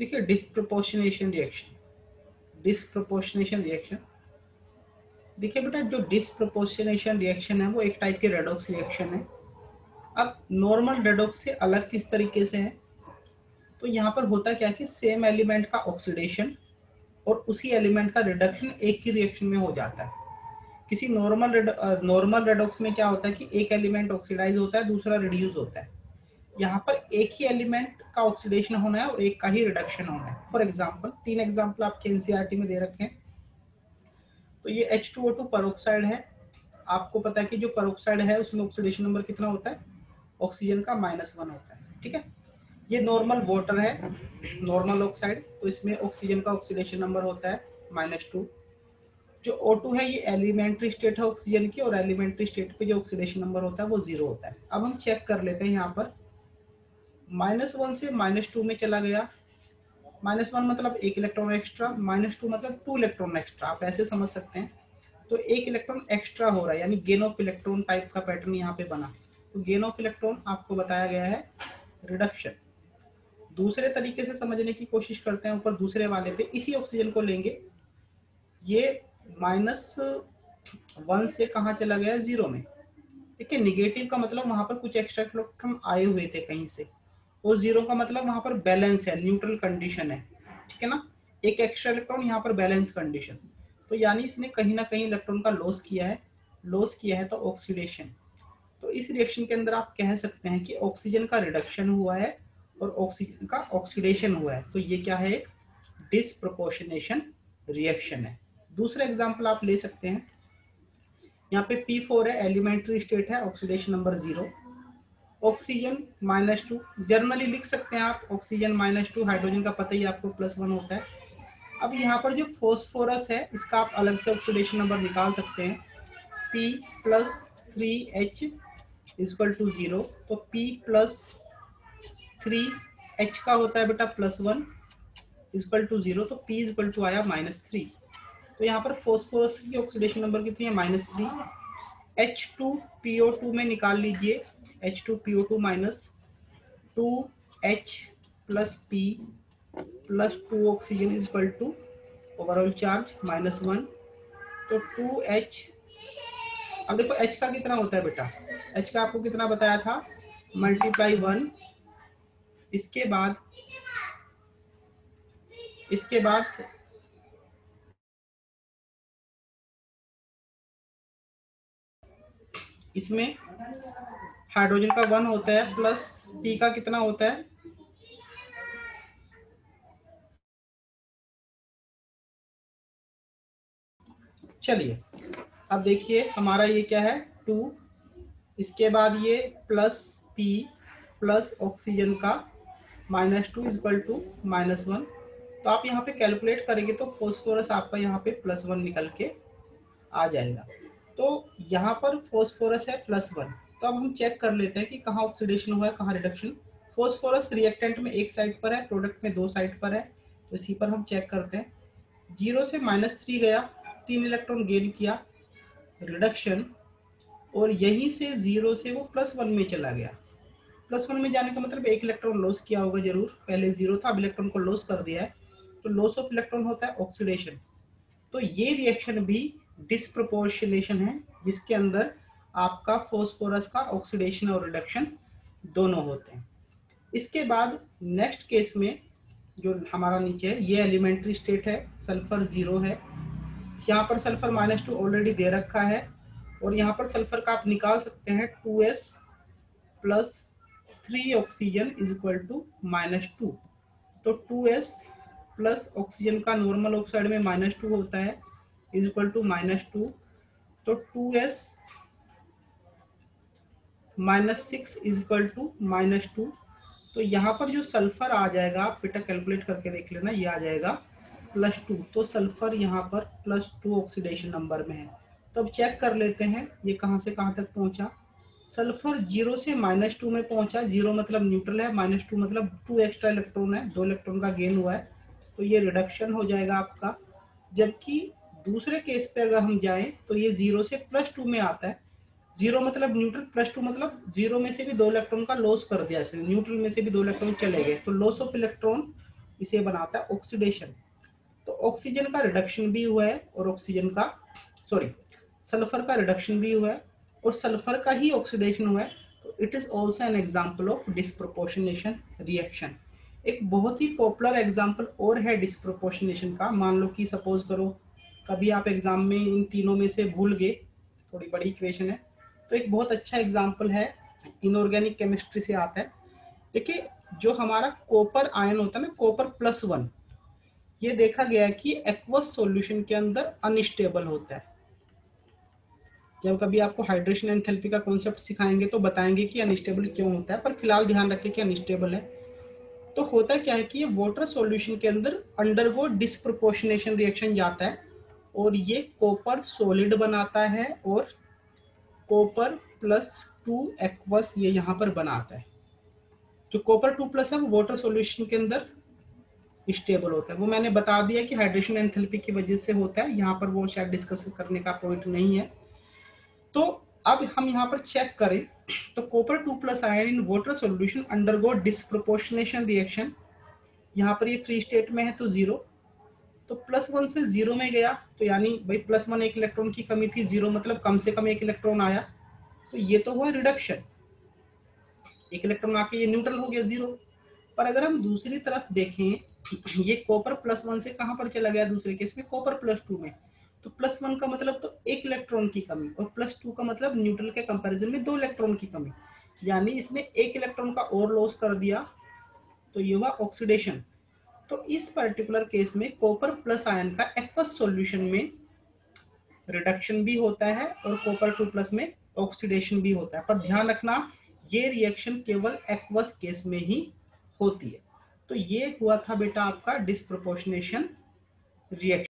देखिए disproportionation reaction, देखिए बेटा जो डिस्प्रपोर्शनेशन रिएक्शन है वो एक टाइप के रेडॉक्स रिएक्शन है। अब नॉर्मल रेडॉक्स से अलग किस तरीके से है, तो यहाँ पर होता क्या है कि सेम एलिमेंट का ऑक्सीडेशन और उसी एलिमेंट का रिडक्शन एक ही रिएक्शन में हो जाता है। किसी नॉर्मल रेडॉक्स में क्या होता है कि एक एलिमेंट ऑक्सीडाइज होता है, दूसरा रिड्यूस होता है। यहाँ पर एक ही एलिमेंट का ऑक्सीडेशन होना है और एक का ही रिडक्शन होना है। फॉर एग्जांपल 3 एग्जांपल आपके एनसीईआरटी में दे रखे हैं। तो ये H2O2 पेरोक्साइड है। आपको पता है कि जो पेरोक्साइड है उसमें ऑक्सीडेशन नंबर कितना होता है, ऑक्सीजन का -1 होता है। ठीक है, ये नॉर्मल वाटर है, नॉर्मल ऑक्साइड, तो इसमें ऑक्सीजन का ऑक्सीडेशन नंबर होता है -2। जो O2 है ये एलिमेंट्री स्टेट है ऑक्सीजन की, और एलिमेंट्री स्टेट पे जो ऑक्सीडेशन नंबर होता है वो 0 होता है। अब हम चेक कर लेते हैं, यहाँ पर -1 से -2 में चला गया। -1 मतलब 1 इलेक्ट्रॉन एक्स्ट्रा, -2 मतलब 2 इलेक्ट्रॉन एक्स्ट्रा, आप ऐसे समझ सकते हैं। तो 1 इलेक्ट्रॉन एक्स्ट्रा हो रहा है, यानी गेन ऑफ इलेक्ट्रॉन टाइप का पैटर्न यहाँ पे बना। तो गेन ऑफ इलेक्ट्रॉन आपको बताया गया है रिडक्शन। दूसरे तरीके से समझने की कोशिश करते हैं, ऊपर दूसरे वाले पे इसी ऑक्सीजन को लेंगे। ये -1 से कहाँ चला गया, 0 में। ठीक है, निगेटिव का मतलब वहां पर कुछ एक्स्ट्रा इलेक्ट्रॉन आए हुए थे कहीं से, और 0 का मतलब वहां पर बैलेंस है, न्यूट्रल कंडीशन है। ठीक है ना, एक एक्स्ट्रा इलेक्ट्रॉन यहाँ पर बैलेंस कंडीशन। तो यानी इसने कहीं ना कहीं इलेक्ट्रॉन का लॉस किया है, तो ऑक्सीडेशन। तो इस रिएक्शन के अंदर आप कह सकते हैं कि ऑक्सीजन का रिडक्शन हुआ है और ऑक्सीजन का ऑक्सीडेशन हुआ है। तो ये क्या है, एक डिसप्रोपोर्शनेशन रिएक्शन है। दूसरा एग्जांपल आप ले सकते हैं, यहाँ पे P4 है, एलिमेंट्री स्टेट है, ऑक्सीडेशन नंबर 0, ऑक्सीजन -2। जर्नली लिख सकते हैं आप, ऑक्सीजन -2, हाइड्रोजन का पता ही आपको +1 होता है। अब यहाँ पर जो फॉस्फोरस है इसका आप अलग से ऑक्सीडेशन नंबर निकाल सकते हैं, P+3H = 0। तो P+3H का होता है बेटा +1 = 0, तो P = आया -3। तो यहाँ पर फॉस्फोरस की ऑक्सीडेशन नंबर कितनी है, -3। H2PO2 में निकाल लीजिए, H2PO2 -2H + P + 2 oxygen = overall charge -1। तो 2H, अब देखो H का कितना होता है बेटा, H का आपको कितना बताया था, ×1। इसके बाद इसमें हाइड्रोजन का 1 होता है, प्लस P का कितना होता है, चलिए अब देखिए हमारा ये क्या है 2, इसके बाद ये +P प्लस ऑक्सीजन का -2 = -1। तो आप यहाँ पे कैलकुलेट करेंगे तो फॉस्फोरस आपका यहाँ पे +1 निकल के आ जाएगा। तो यहाँ पर फॉस्फोरस है +1। तो अब हम चेक कर लेते हैं कि कहाँ ऑक्सीडेशन हुआ है, कहाँ रिडक्शन। फॉस्फोरस रिएक्टेंट में एक साइड पर है, प्रोडक्ट में 2 साइड पर है, तो इसी पर हम चेक करते हैं। 0 से -3 गया, 3 इलेक्ट्रॉन गेन किया, रिडक्शन। और यहीं से 0 से वो +1 में चला गया। +1 में जाने का मतलब 1 इलेक्ट्रॉन लॉस किया होगा जरूर, पहले 0 था, अब इलेक्ट्रॉन को लॉस कर दिया है, तो लॉस ऑफ इलेक्ट्रॉन होता है ऑक्सीडेशन। तो ये रिएक्शन भी डिस्प्रपोर्शनेशन है, जिसके अंदर आपका फॉस्फोरस का ऑक्सीडेशन और रिडक्शन दोनों होते हैं। इसके बाद नेक्स्ट केस में जो हमारा नीचे है, ये एलिमेंट्री स्टेट है, सल्फर 0 है, यहाँ पर सल्फर -2 ऑलरेडी दे रखा है, और यहाँ पर सल्फर का आप निकाल सकते हैं 2s + 3 ऑक्सीजन = -2। तो 2s प्लस ऑक्सीजन का नॉर्मल ऑक्साइड में -2 होता है = -2। तो 2s -6 = -2। तो यहाँ पर जो सल्फर आ जाएगा, आप बेटा कैलकुलेट करके देख लेना, ये आ जाएगा +2। तो सल्फर यहाँ पर +2 ऑक्सीडेशन नंबर में है। तो अब चेक कर लेते हैं ये कहाँ से कहाँ तक पहुँचा। सल्फर 0 से -2 में पहुंचा, 0 मतलब न्यूट्रल है, -2 मतलब 2 एक्स्ट्रा इलेक्ट्रॉन है, 2 इलेक्ट्रॉन का गेन हुआ है, तो ये रिडक्शन हो जाएगा आपका। जबकि दूसरे केस पे अगर हम जाएं तो ये 0 से +2 में आता है, 0 मतलब न्यूट्रल, +2 मतलब 0 में से भी 2 इलेक्ट्रॉन का लॉस कर दिया, न्यूट्रल में से भी 2 इलेक्ट्रॉन चले गए, तो लॉस ऑफ इलेक्ट्रॉन इसे बनाता है ऑक्सीडेशन। तो ऑक्सीजन का रिडक्शन भी हुआ है और ऑक्सीजन का सल्फर का रिडक्शन भी हुआ है और सल्फर का ही ऑक्सीडेशन हुआ है। तो it is also an example of disproportionation reaction. एक बहुत ही पॉपुलर एग्जाम्पल और है डिस्प्रोपोर्शनेशन का। मान लो कि सपोज करो कभी आप एग्जाम में इन तीनों में से भूल गए, थोड़ी बड़ी इक्वेशन है, तो एक बहुत अच्छा एग्जाम्पल है, इनऑर्गेनिक केमिस्ट्री से आता है। देखिए जो हमारा कॉपर आयन होता है ना, कॉपर +1, ये देखा गया है कि एक्वस सॉल्यूशन के अंदर अनस्टेबल होता है। जब कभी आपको हाइड्रेशन एंथैल्पी का कॉन्सेप्ट सिखाएंगे तो बताएंगे कि अनस्टेबल क्यों होता है, पर फिलहाल ध्यान रखें कि अनस्टेबल है। तो होता क्या है कि ये वाटर सॉल्यूशन के अंदर अंडरगो डिस्प्रोपोर्शनेशन रिएक्शन जाता है और ये कॉपर सॉलिड बनाता है और कॉपर +2 एक्वस ये यहाँ पर बनाता है। जो कॉपर 2+ है वो वाटर सॉल्यूशन के अंदर स्टेबल होता है। वो मैंने बता दिया कि हाइड्रेशन एंथैल्पी की वजह से होता है, यहाँ पर वो शायद डिस्कस करने का पॉइंट नहीं है। तो अब हम यहाँ पर चेक करें तो copper 2+ ion in water solution undergo disproportionation reaction. यहाँ पर ये फ्री स्टेट में है तो 0, तो +1 से 0 में गया, तो यानी भाई +1 एक इलेक्ट्रॉन की कमी थी, 0 मतलब कम से कम एक इलेक्ट्रॉन आया, तो ये तो हुआ रिडक्शन, एक इलेक्ट्रॉन आके ये न्यूट्रल हो गया 0। पर अगर हम दूसरी तरफ देखें, ये कॉपर +1 से कहां पर चला गया दूसरे केस में, कॉपर +2 में। तो +1 का मतलब तो एक इलेक्ट्रॉन की कमी और +2 का मतलब न्यूट्रल के कंपैरिजन में 2 इलेक्ट्रॉन की कमी, यानी इसने एक इलेक्ट्रॉन का और लॉस कर दिया, तो ये हुआ ऑक्सीडेशन। तो इस पर्टिकुलर केस में कॉपर प्लस आयन का एक्वस सॉल्यूशन में रिडक्शन भी होता है और कॉपर 2+ में ऑक्सीडेशन भी होता है। पर ध्यान रखना ये रिएक्शन केवल एक्वस केस में ही होती है। तो ये हुआ था बेटा आपका डिस्प्रोपोर्शनेशन रिएक्शन।